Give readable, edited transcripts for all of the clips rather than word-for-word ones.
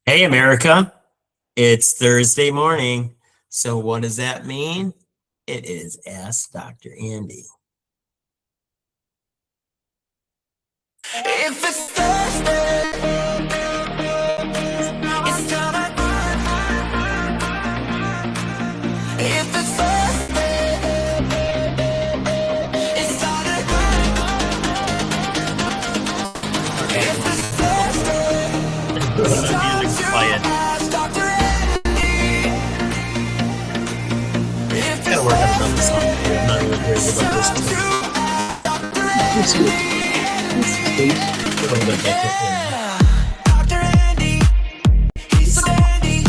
Hey, America. It's Thursday morning. So what does that mean? It is Ask Dr. Andy. If it's Thursday, it's time. If it's Thursday, it's time to If it's Thursday, it's time to ask Dr. Andy. If Gotta work on another song. I'm not really crazy about this it's too. time to ask Dr. Andy. Dr. Andy, he's so dandy.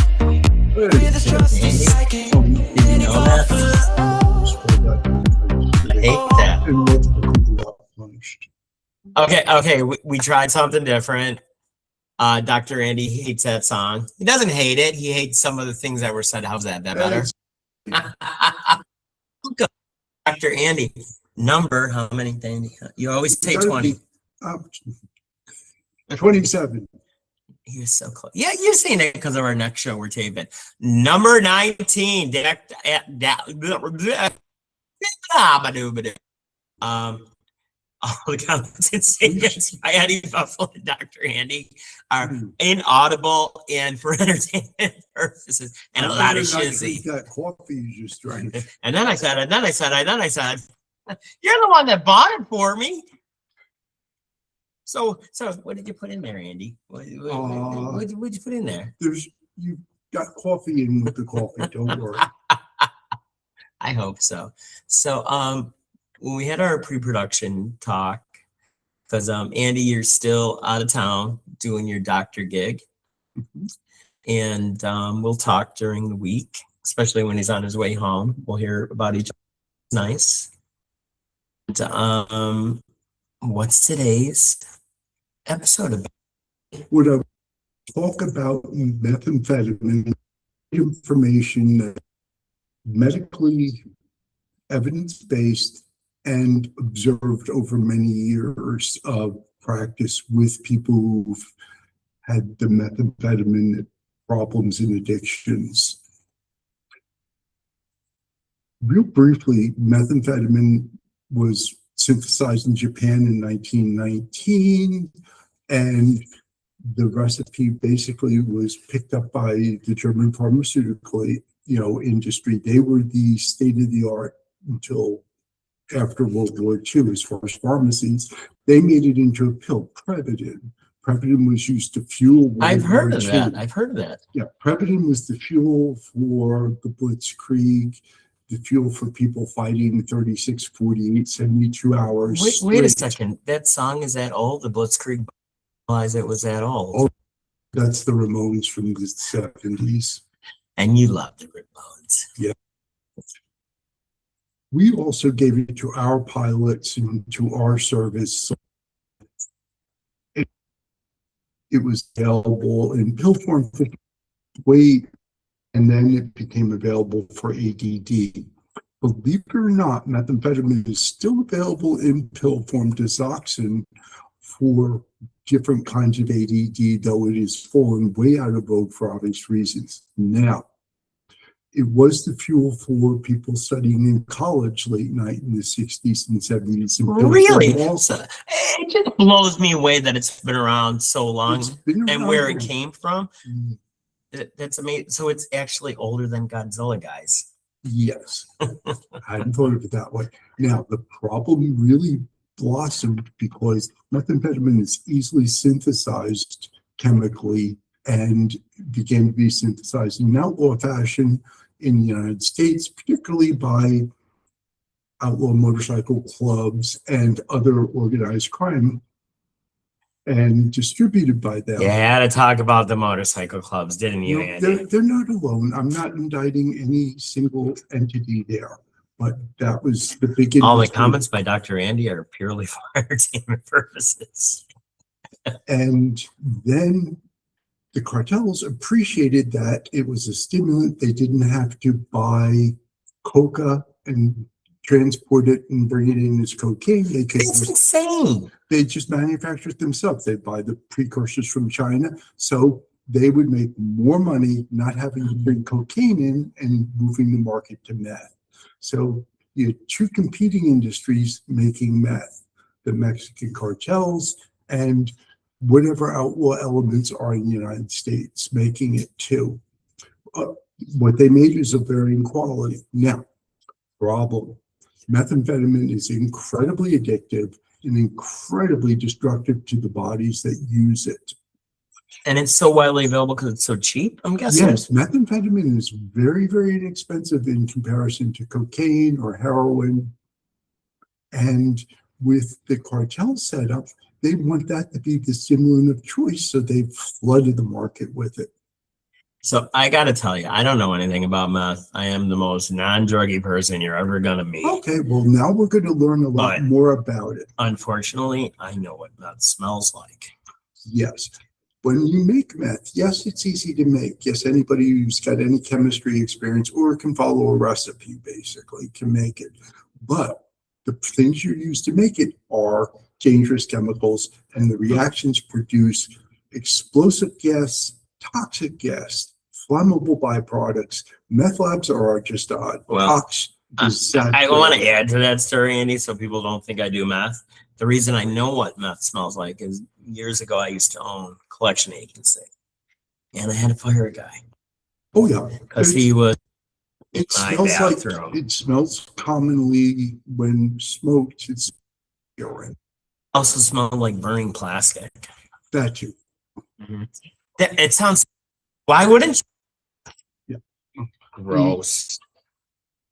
With his trusty psychic, Did you know that? I hate that. Okay. We tried something different. Dr. Andy hates that song. He doesn't hate it. He hates some of the things that were said. How's that? That better? Dr. Andy, number how many, Dandy? You always say 20. 27. He was so close. Yeah, you're saying it because of our next show we're taping. Number 19. All the comments and statements by Eddie Buffalo and Dr. Andy are inaudible and for entertainment purposes and a lot of shizzy. That coffee you just drank. And then I said, you're the one that bought it for me. So what did you put in there, Andy? What did you put in there? You got coffee in with the coffee. Don't worry. I hope so. So when we had our pre-production talk, because Andy, you're still out of town doing your doctor gig, and we'll talk during the week, especially when he's on his way home. We'll hear about each other. Nice. And, what's today's episode about? Would I talk about methamphetamine information that medically evidence-based and observed over many years of practice with people who've had the methamphetamine problems and addictions. Real briefly, methamphetamine was synthesized in Japan in 1919, and the recipe basically was picked up by the German pharmaceutical industry. They were the state-of-the-art until after World War II as far as pharmacies. They made it into a pill, Previdin. Previdin was used to fuel World I've heard War of II. that. I've heard of that. Yeah, Previdin was the fuel for the Blitzkrieg, the fuel for people fighting 36, 48, 72 hours. Wait a second. That song is that old? The Blitzkrieg, realize it was that old. Oh, that's the Ramones from the 70s. And you love the Ramones. Yeah. We also gave it to our pilots and to our service. It was available in pill form for weight, and then it became available for ADD. Believe it or not, methamphetamine is still available in pill form, Digoxin, for different kinds of ADD, though it has fallen way out of vogue for obvious reasons. Now, it was the fuel for people studying in college late night in the 60s and 70s. And really? Also. It just blows me away that it's been around so long and where it came from. That's amazing. So it's actually older than Godzilla, guys. Yes. I hadn't thought of it that way. Now, the problem really blossomed because methamphetamine is easily synthesized chemically and began to be synthesized in outlaw fashion in the United States, particularly by outlaw motorcycle clubs and other organized crime, and distributed by them. You had to talk about the motorcycle clubs, didn't you, Andy? They're not alone. I'm not indicting any single entity there, but that was the beginning. All the comments by Dr. Andy are purely for entertainment purposes. And then the cartels appreciated that it was a stimulant. They didn't have to buy coca and transport it and bring it in as cocaine. They could It's insane. They just manufacture it themselves. They buy the precursors from China. So they would make more money not having to bring cocaine in and moving the market to meth. So you had two competing industries making meth, the Mexican cartels and whatever outlaw elements are in the United States making it too. What they made is of varying quality. Now, problem, methamphetamine is incredibly addictive and incredibly destructive to the bodies that use it. And it's so widely available because it's so cheap, I'm guessing. Yes, methamphetamine is very, very inexpensive in comparison to cocaine or heroin. And with the cartel setup, they want that to be the stimulant of choice, so they've flooded the market with it. So I got to tell you, I don't know anything about meth. I am the most non-druggy person you're ever going to meet. Okay, well, now we're going to learn a lot more about it. Unfortunately, I know what meth smells like. Yes. When you make meth, yes, it's easy to make. Yes, anybody who's got any chemistry experience or can follow a recipe basically can make it. But the things you use to make it are dangerous chemicals, and the reactions produce explosive gas, toxic gas, flammable byproducts. Meth labs are just Well, I I want to add to that story, Andy, so people don't think I do meth. The reason I know what meth smells like is years ago I used to own a collection agency, and I had to fire a guy. Oh yeah, because he was. It smells like it smells commonly when smoked. It's urine. Also smelled like burning plastic. That too. Mm-hmm. It sounds. Why wouldn't you? Yeah. Gross.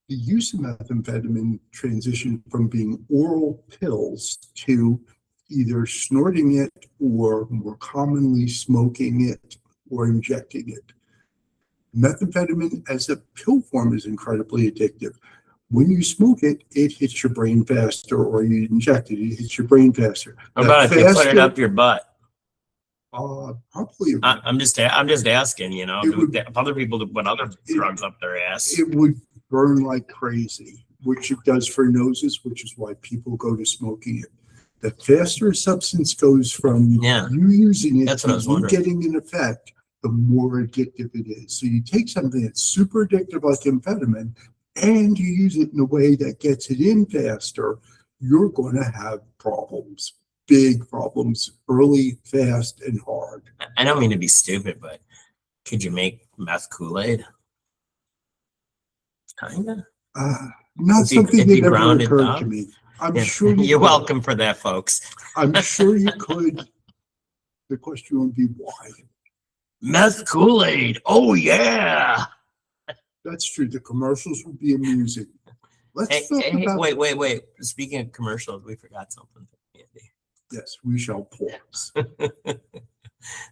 The use of methamphetamine transitioned from being oral pills to either snorting it or more commonly smoking it or injecting it. Methamphetamine as a pill form is incredibly addictive. When you smoke it, it hits your brain faster, or you inject it, it hits your brain faster. How about if you put it up your butt? Probably. I'm just asking, you know, other people to put other drugs up their ass. It would burn like crazy, which it does for noses, which is why people go to smoking it. The faster a substance goes from you using it to you getting an effect, the more addictive it is. So you take something that's super addictive like amphetamine and you use it in a way that gets it in faster, you're going to have problems, big problems, early, fast, and hard. I don't mean to be stupid, but could you make meth Kool-Aid? Kinda. Not something that ever occurred to me. I'm sure you're welcome for that, folks. I'm sure you could. The question would be why. Meth Kool-Aid. Oh yeah. That's true. The commercials would be amusing. Let's talk about. Wait. Speaking of commercials, we forgot something. Andy. Yes, we shall pause.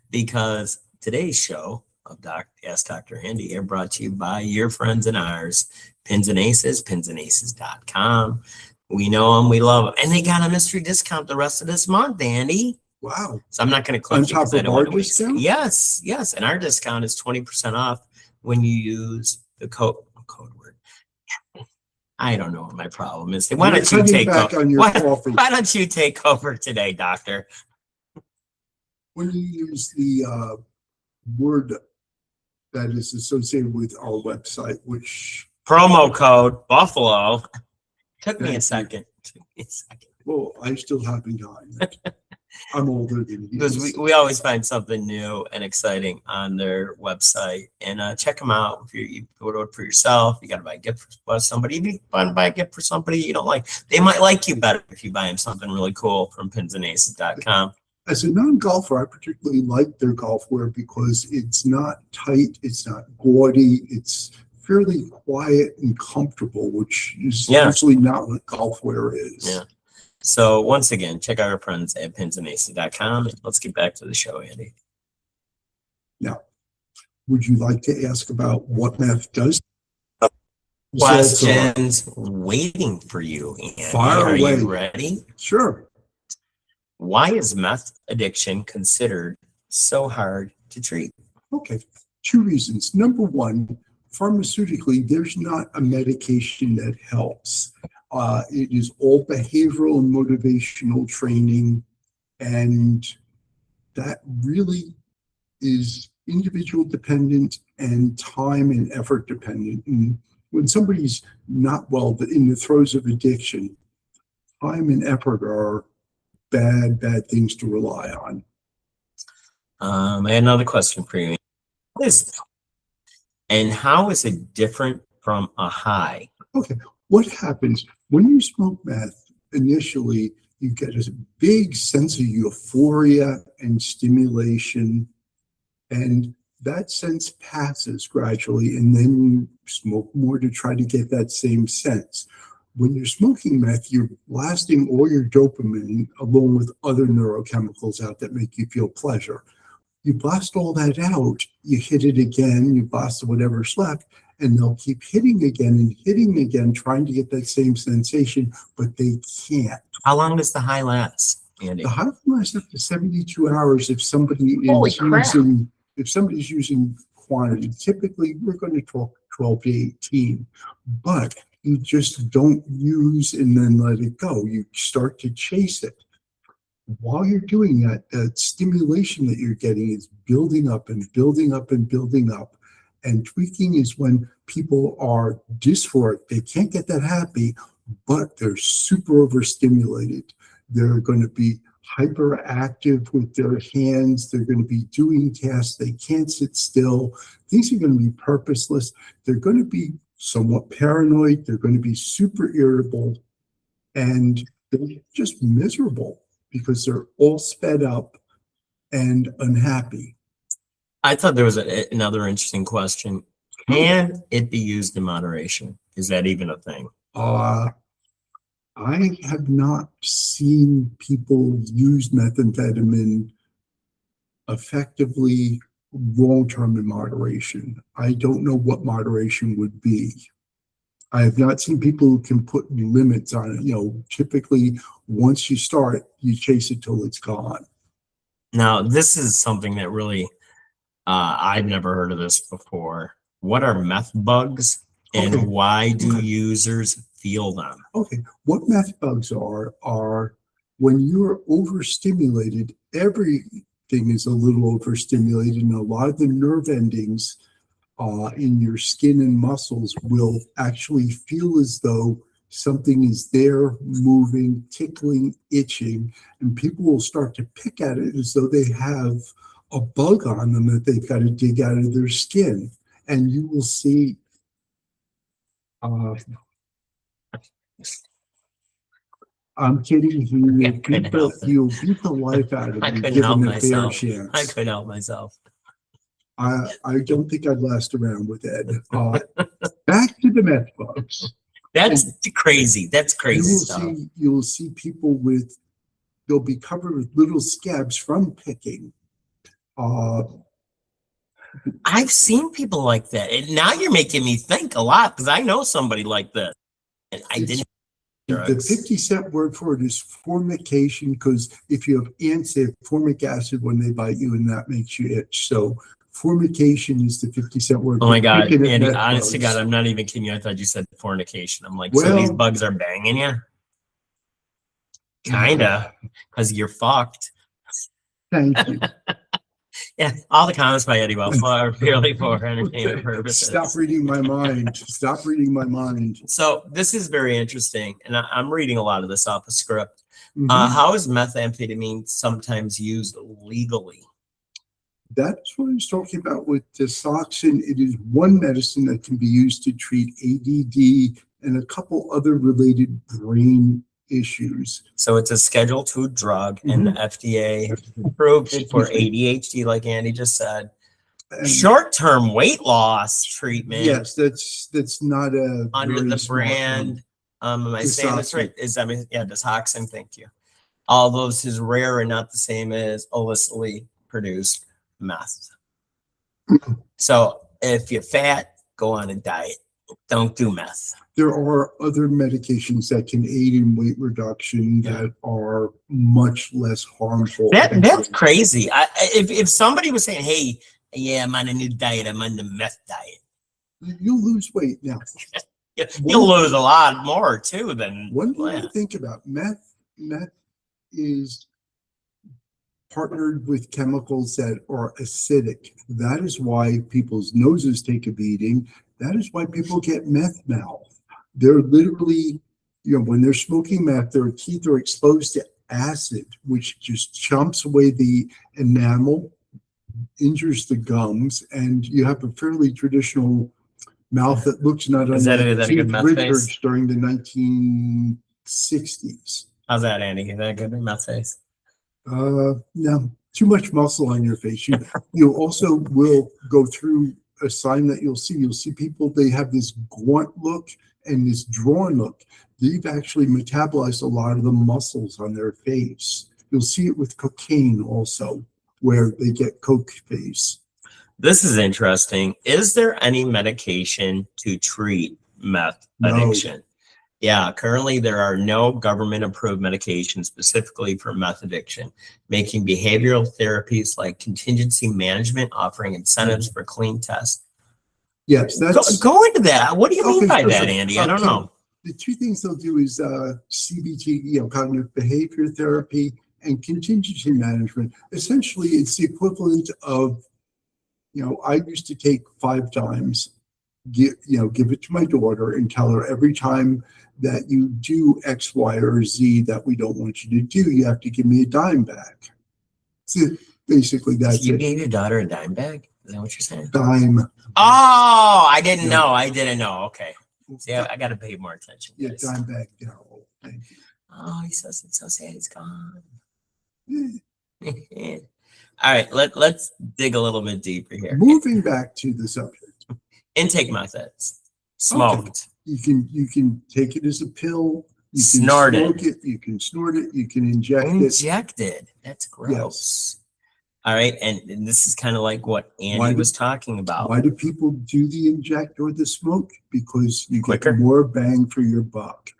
Because today's show of Ask Dr. Andy are brought to you by your friends and ours, Pins and Aces, pinsandaces.com. We know them, we love them, and they got a mystery discount the rest of this month, Andy. Wow. So I'm not going to click on top of our discount? Yes. And our discount is 20% off when you use the code word. I don't know what my problem is. Why don't you take why don't you take over today, doctor? When you use the word that is associated with our website, which promo code Buffalo. Took me a second. Well, I still haven't gotten it. I'm older than you. Because we always find something new and exciting on their website. And check them out. If you order it for yourself, you got to buy a gift for somebody. If you want to buy a gift for somebody you don't like, they might like you better if you buy them something really cool from pinsandaces.com. As a non-golfer, I particularly like their golf wear because it's not tight, it's not gaudy, it's fairly quiet and comfortable, which is usually not what golf wear is. Yeah. So once again, check out our friends at pinsandaces.com. Let's get back to the show, Andy. Now, would you like to ask about what meth does? Questions waiting for you, Andy. Fire away. Are you ready? Sure. Why is meth addiction considered so hard to treat? Okay, two reasons. Number one, pharmaceutically, there's not a medication that helps. It is all behavioral and motivational training, and that really is individual dependent and time and effort dependent. And when somebody's not well in the throes of addiction, time and effort are bad things to rely on. I had another question for you. And how is it different from a high? Okay, what happens when you smoke meth? Initially, you get a big sense of euphoria and stimulation, and that sense passes gradually, and then you smoke more to try to get that same sense. When you're smoking meth, you're blasting all your dopamine along with other neurochemicals out that make you feel pleasure. You blast all that out, you hit it again, you blast whatever's left, and they'll keep hitting again, trying to get that same sensation, but they can't. How long does the high last, Andy? The high can last up to 72 hours if somebody Holy is crap. if somebody's using quantity. Typically, we're going to talk 12 to 18, but you just don't use and then let it go. You start to chase it. While you're doing that, that stimulation that you're getting is building up and building up and building up. And tweaking is when people are dysphoric. They can't get that happy, but they're super overstimulated. They're going to be hyperactive with their hands. They're going to be doing tasks. They can't sit still. Things are going to be purposeless. They're going to be somewhat paranoid. They're going to be super irritable. And they're just miserable because they're all sped up and unhappy. I thought there was another interesting question. Can it be used in moderation? Is that even a thing? I have not seen people use methamphetamine effectively long-term in moderation. I don't know what moderation would be. I have not seen people who can put limits on it. Typically, once you start, you chase it till it's gone. Now, this is something that really, I've never heard of this before. What are meth bugs, and Okay. why do Okay. users feel them? Okay, what meth bugs are when you're overstimulated, everything is a little overstimulated, and a lot of the nerve endings in your skin and muscles will actually feel as though something is there, moving, tickling, itching, and people will start to pick at it as though they have a bug on them that they've got to dig out of their skin. And you will see I'm kidding. You'll beat the life out of I me couldn't help given a fair myself. chance. I couldn't help myself. I don't think I'd last around with Ed. Back to the meth bugs. That's crazy. That's You crazy will stuff. you will see people they'll be covered with little scabs from picking. I've seen people like that. And now you're making me think a lot because I know somebody like this. And I It's- didn't. The Drugs. 50-cent word for it is formication, because if you have ants, they have formic acid when they bite you, and that makes you itch. So formication is the 50-cent word. Oh my for God. picking at Andy, meth honest to bugs. God, I'm not even kidding you. I thought you said fornication. I'm like, so these Well- bugs are banging you? Kinda, because you're fucked. Thank you. Yeah, all the comments by Eddie Wells are purely for entertainment purposes. Stop reading my mind. Stop reading my mind. So this is very interesting, and I'm reading a lot of this off a script. Mhm. How is methamphetamine sometimes used legally? That's what I was talking about with Desoxin. It is one medicine that can be used to treat ADD and a couple other related brain issues. So it's a Schedule II drug, and the FDA approved it for ADHD, like Andy just said. And Short-term weight loss treatment. yes, that's not a Under very the smart brand. Am I saying this Desoxin. right? Is that Desoxin? Thank you. All those is rare and not the same as illicitly produced meth. So if you're fat, go on a diet. Don't do meth. There are other medications that can aid in weight reduction that are much less harmful. That's crazy. If somebody was saying, "Hey, yeah, I'm on a new diet. I'm on the meth diet," You'll lose weight now. you'll lose a lot more too than One thing yeah. to think about, meth is partnered with chemicals that are acidic. That is why people's noses take a beating. That is why people get meth mouth. They're literally, when they're smoking meth, their teeth are exposed to acid, which just chomps away the enamel, injures the gums, and you have a fairly traditional mouth that looks not Is that unlike a good Keith meth Richards face? during the 1960s. How's that, Andy? Is that a good meth face? No, too much muscle on your face. You also will go through a sign that you'll see. You'll see people, they have this gaunt look and this drawn look. They've actually metabolized a lot of the muscles on their face. You'll see it with cocaine also, where they get coke face. This is interesting. Is there any medication to treat meth addiction? Yeah, currently there are no government-approved medications specifically for meth addiction, making behavioral therapies like contingency management offering incentives for clean tests. Yes, that's Go into that. What do you mean by sure, that, sure. Andy? I don't know. The two things they'll do is CBT, cognitive behavior therapy, and contingency management. Essentially, it's the equivalent of, I used to take 5 dimes, give it to my daughter and tell her every time that you do X, Y, or Z that we don't want you to do, you have to give me a dime back. So basically, that's You it. gave your daughter a dime bag? Is that what you're saying? Dime. Oh, I didn't Yeah. know. I didn't know. Okay. See, I got to pay more attention. Yeah, guys. dime bag. Daryl. Thank you. Oh, it's so sad he's gone. Yeah. All right, let's dig a little bit deeper here. Moving back to the subject. Intake methods. Smoked. You can take it as a pill. You can Snort smoke it. You can snort it. You can inject it. Injected. That's gross. All right, and this is kind of like what Andy was talking about. Why do people do the inject or the smoke? Because you Quicker. get more bang for your buck.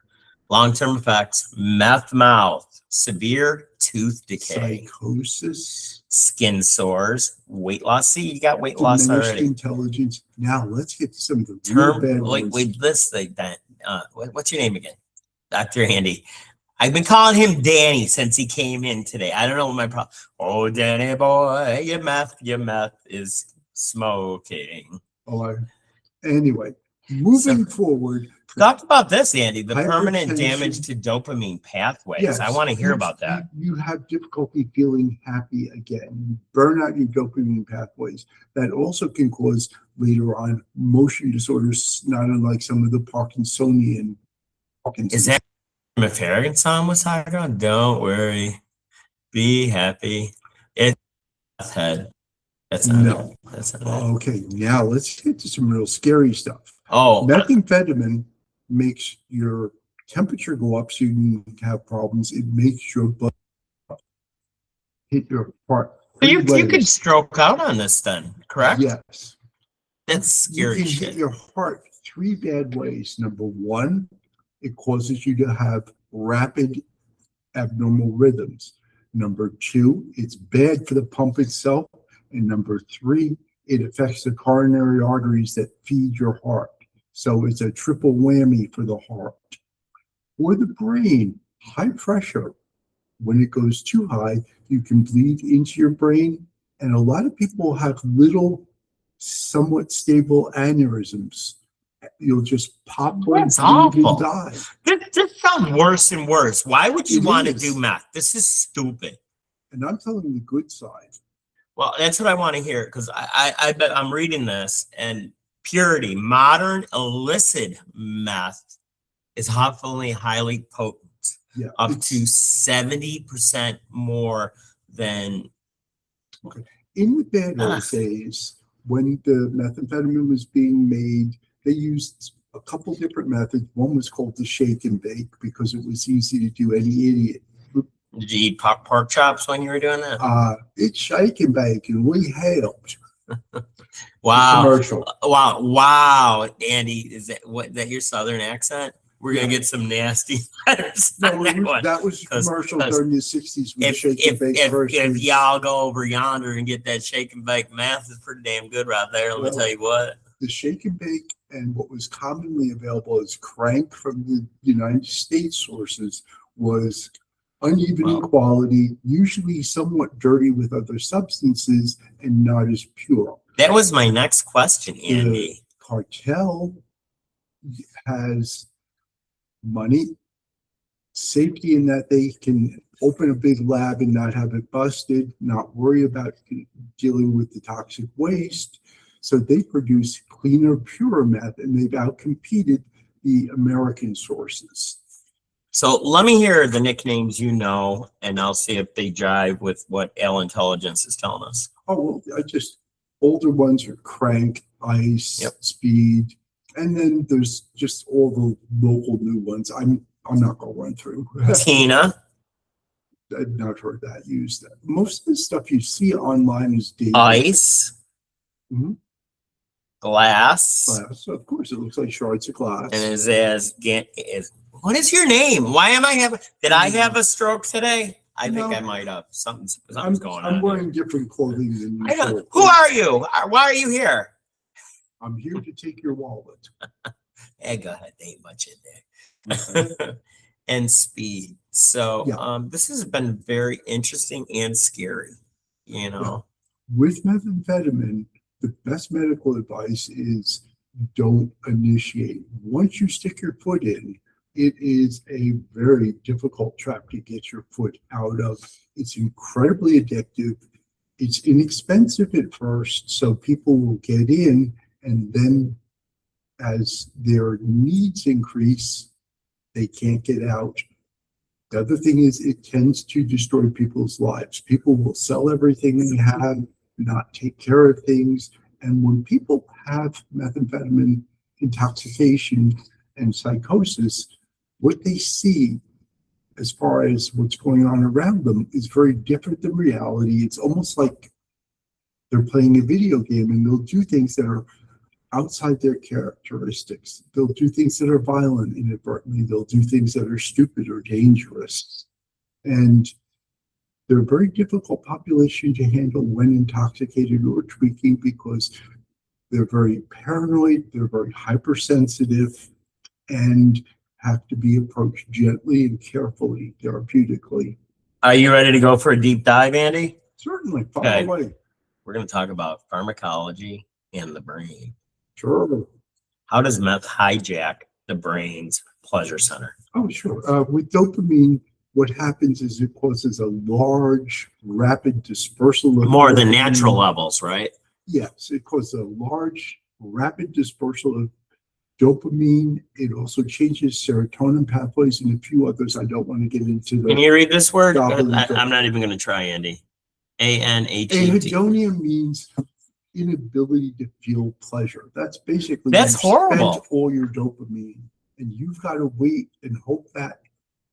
Long-term effects: meth mouth, severe tooth decay, Psychosis, skin sores, weight loss. See, you got weight loss diminished already. intelligence. Now let's get to some of the real bad ones. Wait, this thing. What's your name again? Dr. Andy. I've been calling him Danny since he came in today. I don't know what my problem. Oh, Danny boy, your meth is smoking. Anyway, moving forward. Talk about this, Andy. The permanent Hypertension. damage to dopamine pathways. Yes, I want to hear about that. You have difficulty feeling happy again. You burn out your dopamine pathways. That also can cause later on motion disorders, not unlike some of the Parkinsonian. Is that what Farragut song was talking about? Don't worry, be happy. It's head. That's not No. it. That's not it. Okay, now let's get to some real scary stuff. Oh, Methamphetamine makes your temperature go up so you can have problems. It makes your blood hit your heart. you could stroke out on this then, correct? Yes. That's You scary can shit. hit your heart 3 bad ways. Number 1, it causes you to have rapid abnormal rhythms. Number 2, it's bad for the pump itself. And number 3, it affects the coronary arteries that feed your heart. So it's a triple whammy for the heart. For the brain, high pressure. When it goes too high, you can bleed into your brain. And a lot of people have little, somewhat stable aneurysms. You'll just pop one, That's bleed, and awful. die. This sounds worse and worse. Why would you It want to is. do meth? This is stupid. And I'm telling the good side. Well, that's what I want to hear because I bet I'm reading this and purity, modern illicit meth is hopefully highly potent, Yeah. up it's- to 70% more than. In the bad Ah. old days, when the methamphetamine was being made, they used a couple different methods. One was called the shake and bake because it was easy to do. Any idiot. Did you eat pork chops when you were doing that? It's shake and bake, and we helped. Wow. Commercial. Wow, Andy, is that your Southern accent? We're gonna Yeah. get some nasty letters No, on that one. that was a 'Cause- commercial 'cause during the 60s with If shake and bake if versions. y'all go over yonder and get that shake and bake meth, is pretty damn good right there. Let me Well, tell you what. The shake and bake and what was commonly available as crank from the United States sources was uneven in Wow. quality, usually somewhat dirty with other substances, and not as pure. That was my next question, Andy. The cartel has money, safety in that they can open a big lab and not have it busted, not worry about dealing with the toxic waste. So they produce cleaner, purer meth, and they've outcompeted the American sources. So let me hear the nicknames you know, and I'll see if they jive with what L Intelligence is telling us. Oh, well, older ones are Crank, Ice, Yep. Speed, and then there's just all the local new ones. I'm not gonna run through. Tina, I've not heard that used. Most of the stuff you see online is dated. Ice, Mhm. Glass, Glass. Of course, it looks like shards of glass. and is what is your name? Why am I having? Did I have a stroke today? I think No. I might have. Something's I'm going on. I'm wearing different clothing than I don't, usual. who are you? Why are you here? I'm here to take your wallet. Hey, go ahead. There ain't much in there. And Speed. So Yeah. this has been very interesting and scary. You know, With methamphetamine, the best medical advice is don't initiate. Once you stick your foot in, it is a very difficult trap to get your foot out of. It's incredibly addictive. It's inexpensive at first, so people will get in, and then as their needs increase, they can't get out. The other thing is it tends to destroy people's lives. People will sell everything they have, not take care of things. And when people have methamphetamine intoxication and psychosis, what they see as far as what's going on around them is very different than reality. It's almost like they're playing a video game, and they'll do things that are outside their characteristics. They'll do things that are violent inadvertently. They'll do things that are stupid or dangerous. And they're a very difficult population to handle when intoxicated or tweaking, because they're very paranoid, they're very hypersensitive, and have to be approached gently and carefully, therapeutically. are you ready to go for a deep dive, Andy? Certainly, far Okay. away. We're going to talk about pharmacology and the brain. Sure. How does meth hijack the brain's pleasure center? Oh, sure. With dopamine, what happens is it causes a large, rapid dispersal of More than dopamine. natural levels, right? Yes, it causes a large, rapid dispersal of dopamine. It also changes serotonin pathways and a few others. I don't want to get into Can the you read this word? Gobbledygook. I'm not even going to try, Andy. ANHET. Anhedonia means inability to feel pleasure. That's basically That's you've horrible. spent all your dopamine, and you've got to wait and hope that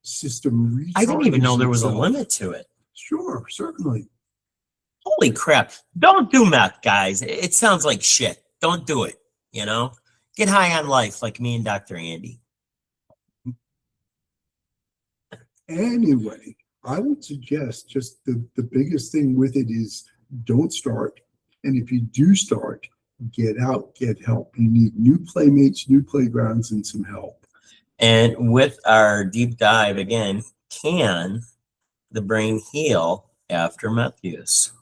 system recharges. I didn't even know there was a itself. limit to it. Sure, certainly. Holy crap. Don't do meth, guys. It sounds like shit. Don't do it. You know, get high on life like me and Dr. Andy. Anyway, I would suggest just the biggest thing with it is don't start. And if you do start, get out, get help. You need new playmates, new playgrounds, and some help. And with our deep dive again, can the brain heal after meth use?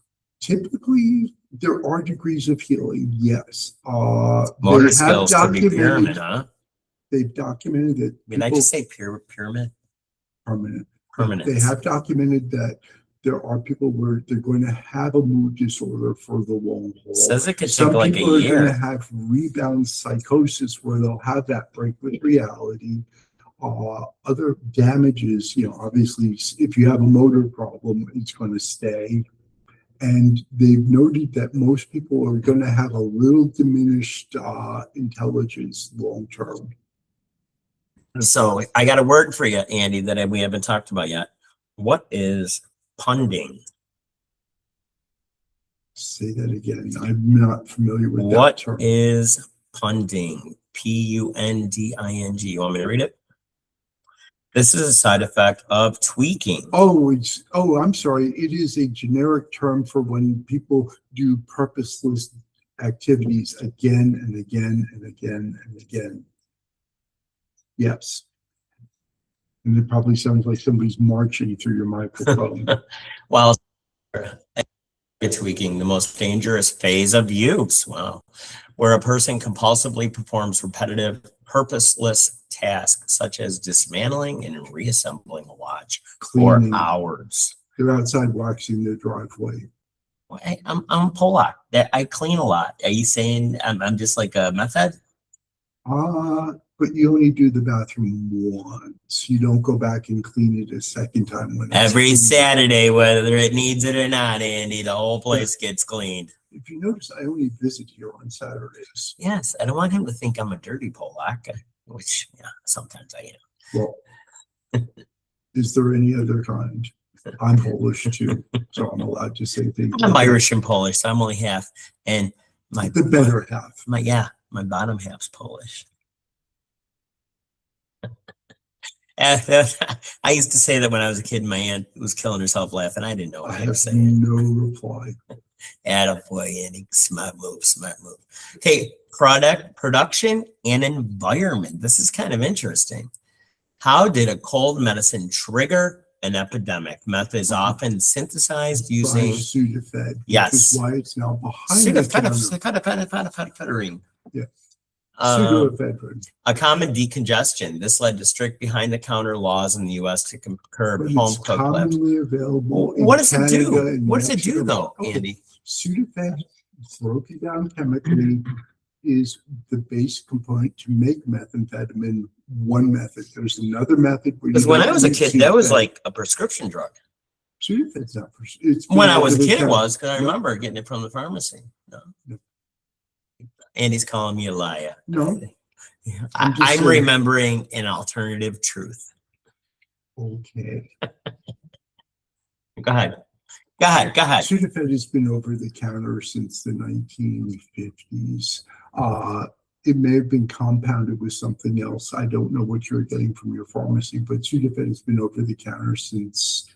Typically, there are degrees of healing, yes. Motor skills could be pyramid, huh? They've documented that Did I people- just say pyramid? permanent. Permanent. They have documented that there are people where they're going to have a mood disorder for the long haul. Says it could take Some like people a are going to year. have rebound psychosis where they'll have that break with reality. Other damages, obviously, if you have a motor problem, it's going to stay. And they've noted that most people are going to have a little diminished intelligence long term. So I got a word for you, Andy, that we haven't talked about yet. What is punding? Say that again. I'm not familiar with that What term. is punding? Punding. You want me to read it? This is a side effect of tweaking. I'm sorry. It is a generic term for when people do purposeless activities again and again and again and again. Yes. And it probably sounds like somebody's marching through your microphone. While tweaking, the most dangerous phase of use. Wow. Where a person compulsively performs repetitive, purposeless tasks such as dismantling and reassembling a watch for Cleaning. hours. They're outside waxing their driveway. Well, I'm Polak. That I clean a lot. Are you saying I'm just like a meth head? But you only do the bathroom once. You don't go back and clean it a second time when it's Every clean. Saturday, whether it needs it or not, Andy, the whole place gets cleaned. If you notice, I only visit here on Saturdays. Yes, I don't want him to think I'm a dirty Polak, which sometimes I am. Well, is there any other kind? I'm Polish too, so I'm allowed to say things. I'm Irish and Polish, so I'm only half. And The better half. my bottom half's Polish. I used to say that when I was a kid, my aunt was killing herself laughing. I didn't know what I I was have saying. no reply. Attaboy, Andy. Smart move, smart move. Okay, production and environment. This is kind of interesting. How did a cold medicine trigger an epidemic? Meth is often synthesized By using Sudafed. Yes. Which is why it's now behind the counter. pseudoephedrine. Yeah. Um, Pseudoephedrine. a common decongestion. This led to strict behind-the-counter laws in the U.S. to curb But home it's cooked lips. commonly available in What does it Canada do? and What does it do, Mexico. though, Andy? Sudafed, broken down chemically, is the base component to make methamphetamine. One method. There's another method. Because when I was a kid, that was like a prescription drug. Sudafed's not. It's When I was a over the kid, it counter. was because I No. remember getting it from the pharmacy. No. No. Andy's calling me a liar. No. I'm just I'm saying. remembering an alternative truth. Okay. Go ahead. Go ahead. Go ahead. Sudafed has been over the counter since the 1950s. It may have been compounded with something else. I don't know what you're getting from your pharmacy, but Sudafed has been over the counter since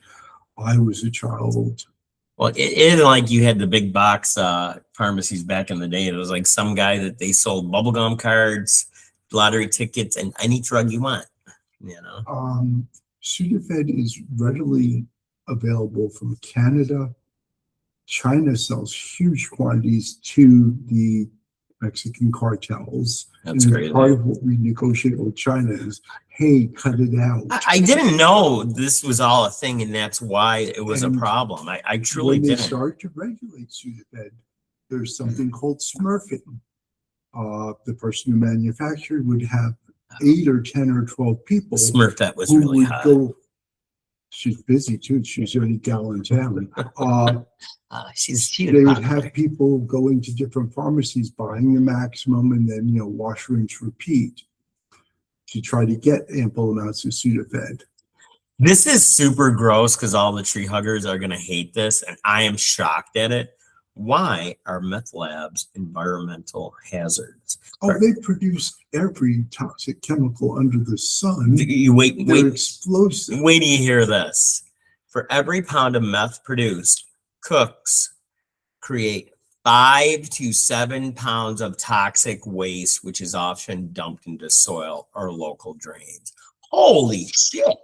I was a child. Well, it isn't like you had the big box pharmacies back in the day. It was like some guy that they sold bubblegum cards, lottery tickets, and any drug you want, you know. Sudafed is readily available from Canada. China sells huge quantities to the Mexican cartels. That's and crazy. part of what we negotiate with China is, hey, cut it out. I didn't know this was all a thing, and that's why it was a And problem. I truly when they didn't. start to regulate Sudafed, there's something called smurfing. The person who manufactured would have 8 or 10 or 12 people Smurf that was who really would hot. go. She's busy too. She's the only gal in town. She's They would have people going to different pharmacies, buying the maximum, and then wash, rinse, repeat to try to get ample amounts of Sudafed. This is super gross because all the tree huggers are going to hate this, and I am shocked at it. Why are meth labs environmental hazards? Oh, they produce every toxic chemical under the sun. You wait, They're wait, explosive. wait till you hear this. For every pound of meth produced, cooks create 5 to 7 pounds of toxic waste, which is often dumped into soil or local drains. Holy shit.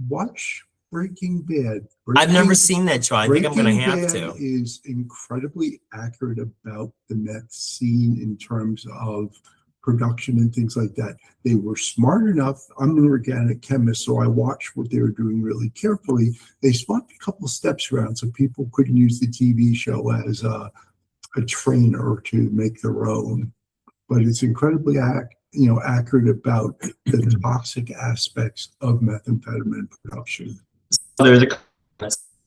Watch Breaking Bad. I've never Breaking- seen that show. I think I'm going to Breaking have Bad to. is incredibly accurate about the meth scene in terms of production and things like that. They were smart enough. I'm an organic chemist, so I watched what they were doing really carefully. They swapped a couple steps around so people couldn't use the TV show as a trainer to make their own. But it's incredibly accurate about the toxic aspects of methamphetamine production. There's a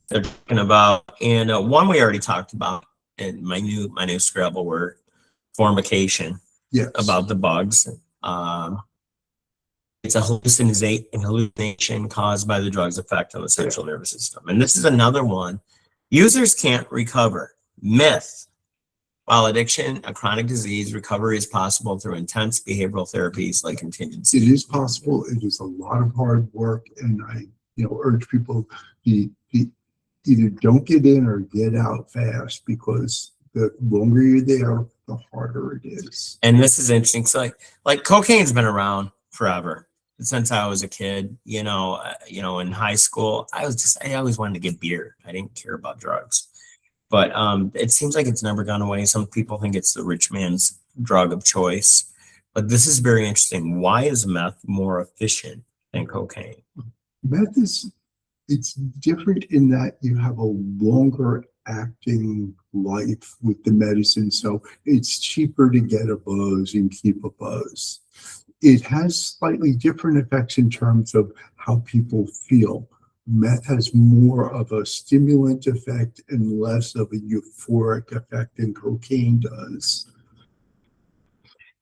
they're talking about, and one we already talked about in my new Scrabble word, formication, Yes. about the bugs. It's a hallucination caused by the drug's effect on the central nervous system. And this is another one. Users can't recover. Myth. While addiction, a chronic disease, recovery is possible through intense behavioral therapies like contingency. It is possible. It is a lot of hard work, and I urge people to either don't get in or get out fast, because the longer you're there, the harder it is. And this is interesting. So like cocaine's been around forever. since I was a kid, in high school, I always wanted to get beer. I didn't care about drugs. But it seems like it's never gone away. Some people think it's the rich man's drug of choice. But this is very interesting. Why is meth more efficient than cocaine? Meth it's different in that you have a longer acting life with the medicine, so it's cheaper to get a buzz and keep a buzz. It has slightly different effects in terms of how people feel. Meth has more of a stimulant effect and less of a euphoric effect than cocaine does.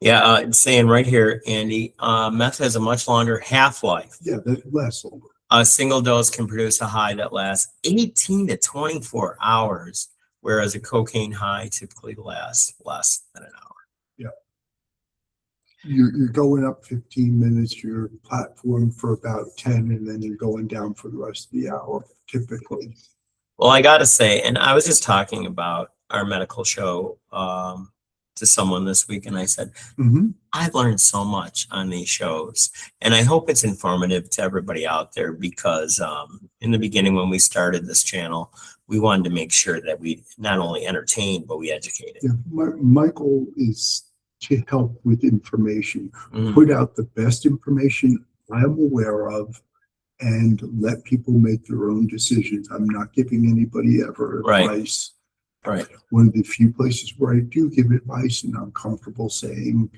Yeah, it's saying right here, Andy, meth has a much longer half-life. Yeah, that's less over. A single dose can produce a high that lasts 18 to 24 hours, whereas a cocaine high typically lasts less than an hour. Yeah. You're going up 15 minutes, you're platform for about 10, and then you're going down for the rest of the hour, typically. Well, I got to say, and I was just talking about our medical show to someone this week, and I said, I've learned so much on these shows, and I hope it's informative to everybody out there because in the beginning, when we started this channel, we wanted to make sure that we not only entertained, but we educated. Yeah, my goal is to help with information, put out the best information I'm aware of, and let people make their own decisions. I'm not giving anybody ever advice. Right. One of the few places where I do give advice, and I'm comfortable saying,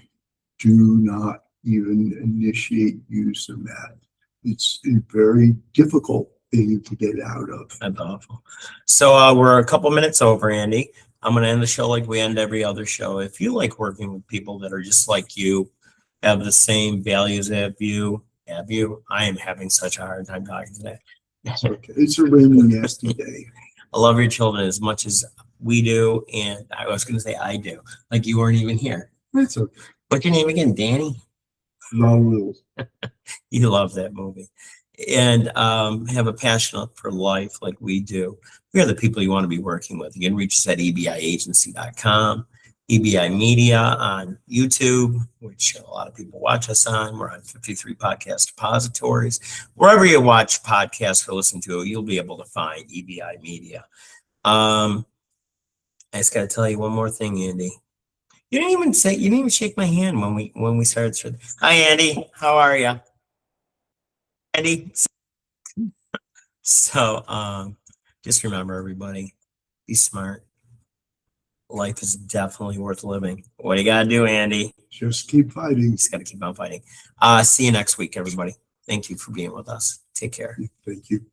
do not even initiate use of that. It's a very difficult thing to get out of. That's awful. So we're a couple minutes over, Andy. I'm going to end the show like we end every other show. If you like working with people that are just like you, have the same values as you, I am having such a hard time talking today. Okay. It's a rainy, nasty day. I love your children as much as we do, and I was going to say I do. Like you weren't even here. It's okay. What's your name again, Danny? No. You love that movie. And have a passion for life like we do. We are the people you want to be working with. You can reach us at ebiagency.com, EBI Media on YouTube, which a lot of people watch us on. We're on 53 podcast depositories. Wherever you watch podcasts or listen to it, you'll be able to find EBI Media. I just got to tell you one more thing, Andy. You didn't even shake my hand when we started. Hi, Andy. How are you? Andy. So just remember, everybody, be smart. Life is definitely worth living. What do you got to do, Andy? Just keep fighting. Just got to keep on fighting. See you next week, everybody. Thank you for being with us. Take care. Thank you.